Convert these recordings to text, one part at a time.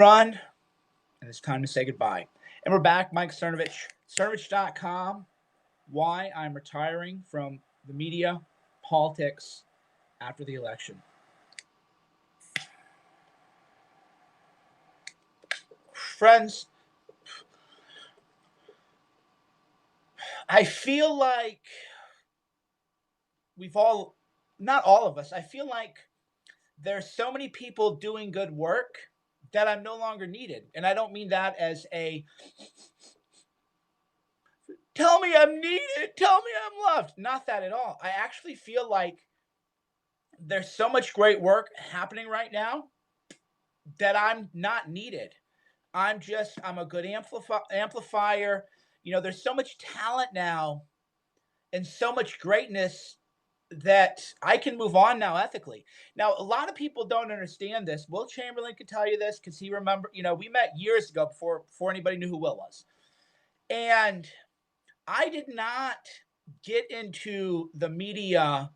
Run, and it's time to say goodbye. And we're back, Mike Cernovich, Cernovich.com. Why I'm retiring from the media, politics after the election. Friends, I feel like not all of us, I feel like there's so many people doing good work that I'm no longer needed. And I don't mean that as a tell me I'm needed, tell me I'm loved. Not that at all. I actually feel like there's so much great work happening right now that I'm not needed. I'm a good amplifier. There's so much talent now and so much greatness that I can move on now ethically. Now, a lot of people don't understand this. Will Chamberlain could tell you this because we met years ago before anybody knew who Will was. And I did not get into the media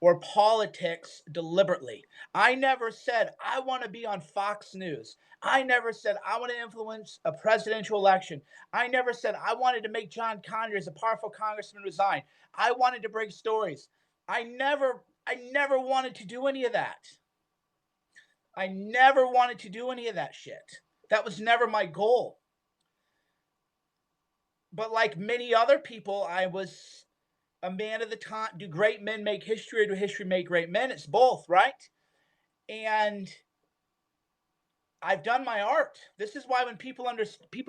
or politics deliberately. I never said, I want to be on Fox News. I never said, I want to influence a presidential election. I never said, I wanted to make John Conyers, a powerful congressman, resign. I wanted to break stories. I never wanted to do any of that. I never wanted to do any of that shit. That was never my goal. But like many other people, I was a man of the time. Do great men make history, or do history make great men? It's both, right? And I've done my art. This is why when people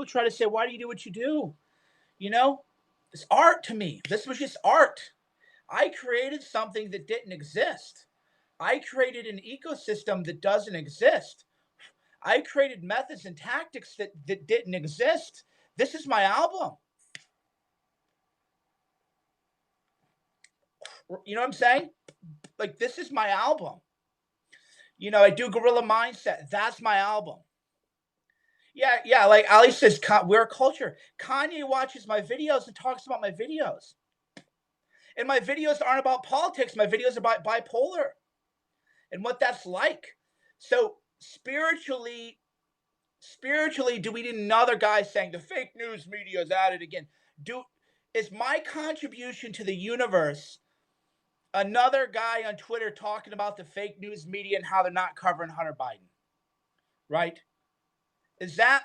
try to say, why do you do what you do? It's art to me. This was just art. I created something that didn't exist. I created an ecosystem that doesn't exist. I created methods and tactics that didn't exist. This is my album. You know what I'm saying? Like, this is my album. I do Guerrilla Mindset. That's my album. Yeah. Like Ali says, we're a culture. Kanye watches my videos and talks about my videos. And my videos aren't about politics. My videos are about bipolar and what that's like. So spiritually, do we need another guy saying the fake news media is at it again? Is my contribution to the universe another guy on Twitter talking about the fake news media and how they're not covering Hunter Biden? Right? Is that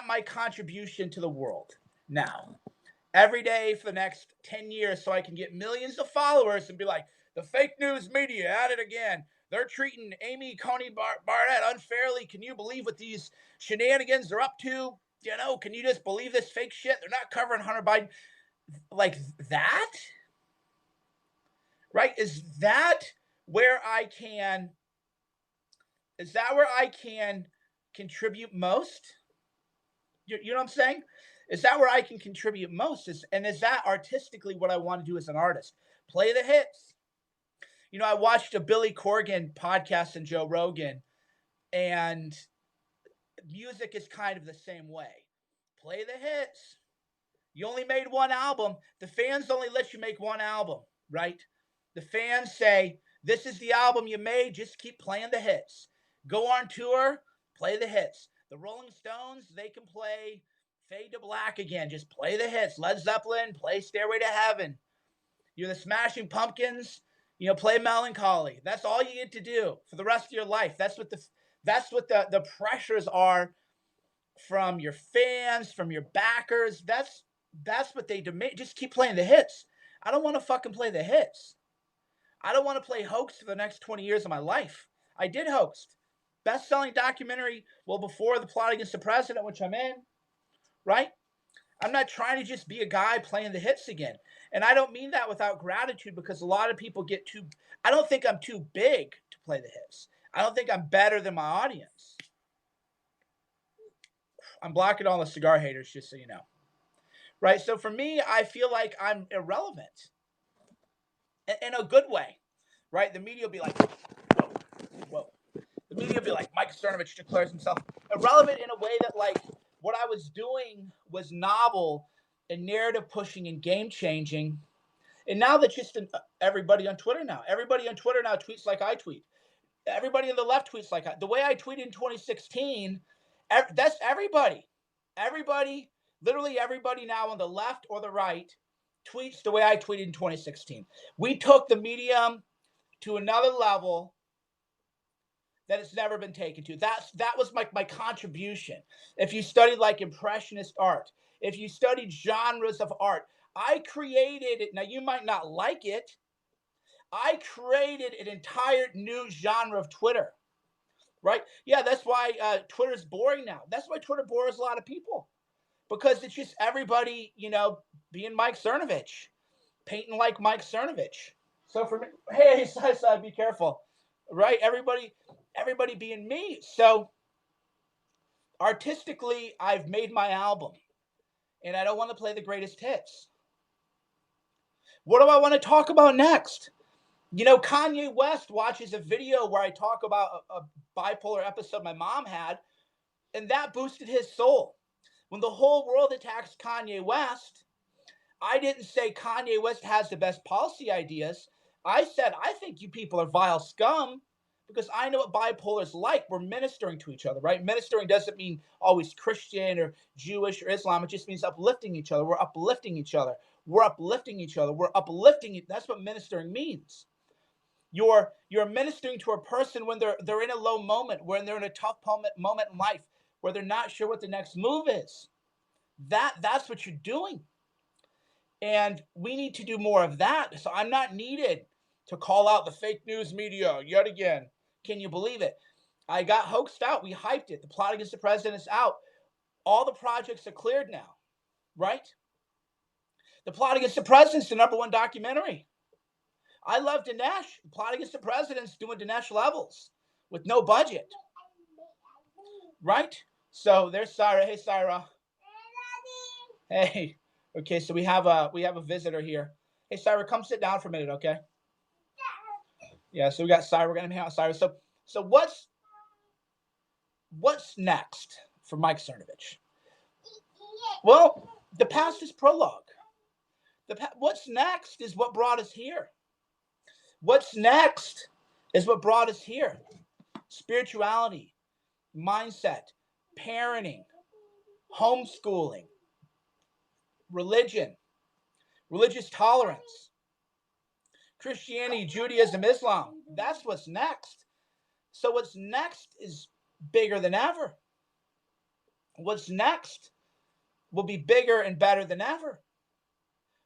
my contribution to the world now? Every day for the next 10 years so I can get millions of followers and be like, the fake news media at it again. They're treating Amy Coney Barnett unfairly. Can you believe what these shenanigans they're up to? Can you just believe this fake shit? They're not covering Hunter Biden. Like that? Right? Is that where I can contribute most? You know what I'm saying? Is that where I can contribute most? Is that artistically what I want to do as an artist? Play the hits. I watched a Billy Corgan podcast and Joe Rogan, and music is kind of the same way. Play the hits. You only made one album. The fans only let you make one album, right? The fans say, this is the album you made. Just keep playing the hits. Go on tour, play the hits. The Rolling Stones, they can play Fade to Black again. Just play the hits. Led Zeppelin, play Stairway to Heaven. You're the Smashing Pumpkins, play Melancholy. That's all you get to do for the rest of your life. That's what the pressures are from your fans, from your backers. That's what they demand. Just keep playing the hits. I don't want to fucking play the hits. I don't want to play hoax for the next 20 years of my life. I did host. Best-selling documentary, before The Plot Against the President, which I'm in, right? I'm not trying to just be a guy playing the hits again. And I don't mean that without gratitude, because a lot of people I don't think I'm too big to play the hits. I don't think I'm better than my audience. I'm blocking all the cigar haters, just so you know. Right? So for me, I feel like I'm irrelevant. In a good way. Right? The media will be like, whoa. The media will be like, Mike Cernovich declares himself irrelevant in a way that, like, what I was doing was novel and narrative pushing and game changing. And now that's just everybody on Twitter now. Everybody on Twitter now tweets like I tweet. Everybody on the left tweets like the way I tweeted in 2016 That's everybody. Everybody, literally everybody now on the left or the right tweets the way I tweeted in 2016. We took the medium to another level that it's never been taken to. That was my contribution. If you studied like impressionist art, if you studied genres of art, I created it. Now you might not like it. I created an entire new genre of Twitter. Right? Yeah, that's why Twitter's boring now. That's why Twitter bores a lot of people, because it's just everybody, being Mike Cernovich, painting like Mike Cernovich. So for me, hey, side, be careful, right? Everybody being me. So artistically, I've made my album, and I don't want to play the greatest hits. What do I want to talk about next? Kanye West watches a video where I talk about a bipolar episode my mom had, and that boosted his soul. When the whole world attacks Kanye West, I didn't say Kanye West has the best policy ideas. I said, I think you people are vile scum, because I know what bipolar is like. We're ministering to each other, right? Ministering doesn't mean always Christian or Jewish or Islam. It just means uplifting each other. We're uplifting each other. We're uplifting each other. We're uplifting. That's what ministering means. You're ministering to a person when they're in a low moment, when they're in a tough moment in life, where they're not sure what the next move is. That's what you're doing. And we need to do more of that. So I'm not needed to call out the fake news media yet again. Can you believe it? I got hoaxed out. We hyped it. The plot against the president is out. All the projects are cleared now, right? The plot against the president is the #1 documentary. I love Dinesh. The plot against the president's doing Dinesh levels with no budget, right? So there's Syra. Hey, Syra. Hey. Okay, so we have a visitor here. Hey, Syra, come sit down for a minute, okay? Yeah, so we got Syra. We're gonna hang out with Syra. So what's next for Mike Cernovich? Well, the past is prologue. What's next is what brought us here. What's next is what brought us here. Spirituality, mindset, parenting, homeschooling, religion, religious tolerance, Christianity, Judaism, Islam. That's what's next. So what's next is bigger than ever. What's next will be bigger and better than ever.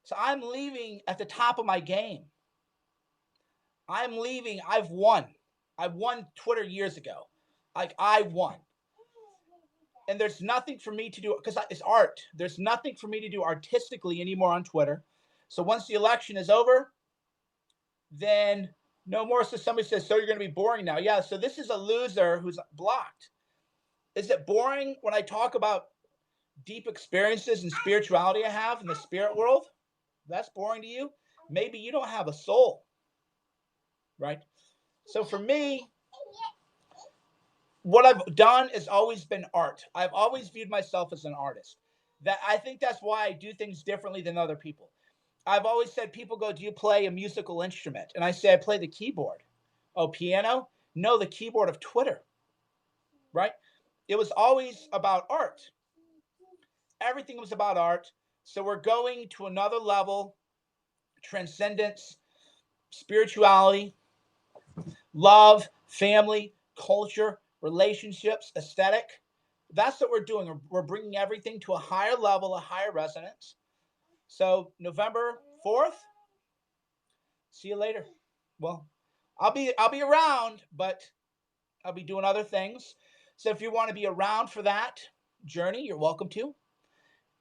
So I'm leaving at the top of my game. I'm leaving. I've won. I won Twitter years ago. I won. And there's nothing for me to do, because it's art. There's nothing for me to do artistically anymore on Twitter. So once the election is over, then no more. So somebody says, so you're going to be boring now. Yeah, so this is a loser who's blocked. Is it boring when I talk about deep experiences and spirituality I have in the spirit world? That's boring to you? Maybe you don't have a soul, right? So for me, what I've done has always been art. I've always viewed myself as an artist. That I think that's why I do things differently than other people. I've always said, people go, do you play a musical instrument? And I say, I play the keyboard. Oh, piano? No, the keyboard of Twitter, right? It was always about art. Everything was about art. So we're going to another level: transcendence, spirituality, love, family, culture, relationships, aesthetic. That's what we're doing. We're bringing everything to a higher level, a higher resonance. So November 4th, see you later. Well, I'll be around, but I'll be doing other things. So if you want to be around for that journey, you're welcome to.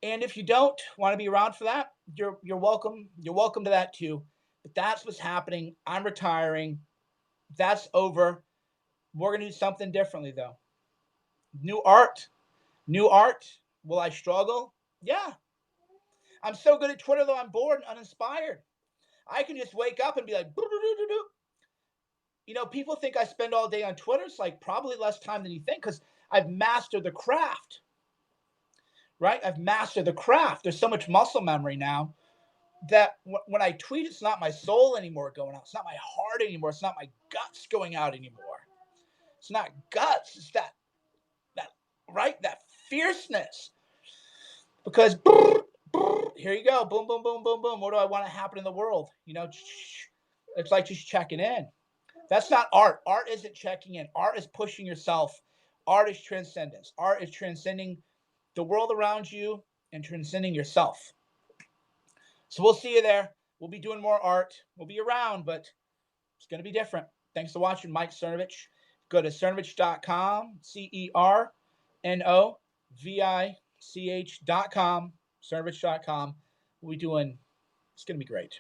And if you don't want to be around for that, you're welcome. You're welcome to that too. But that's what's happening. I'm retiring. That's over. We're going to do something differently, though. New art. New art. Will I struggle? Yeah. I'm so good at Twitter, though, I'm bored and uninspired. I can just wake up and be like, people think I spend all day on Twitter. It's like probably less time than you think, because I've mastered the craft. Right? I've mastered the craft. There's so much muscle memory now that when I tweet, it's not my soul anymore going out. It's not my heart anymore. It's not my guts going out anymore. It's not guts. It's that right? That fierceness. Because here you go. Boom, boom, boom, boom, boom. What do I want to happen in the world? You know, it's like just checking in. That's not art. Art isn't checking in. Art is pushing yourself. Art is transcendence. Art is transcending the world around you and transcending yourself. So we'll see you there. We'll be doing more art. We'll be around, but it's going to be different. Thanks for watching, Mike Cernovich. Go to cernovich.com, CERNOVICH.com, cernovich.com. We'll be doing, it's going to be great.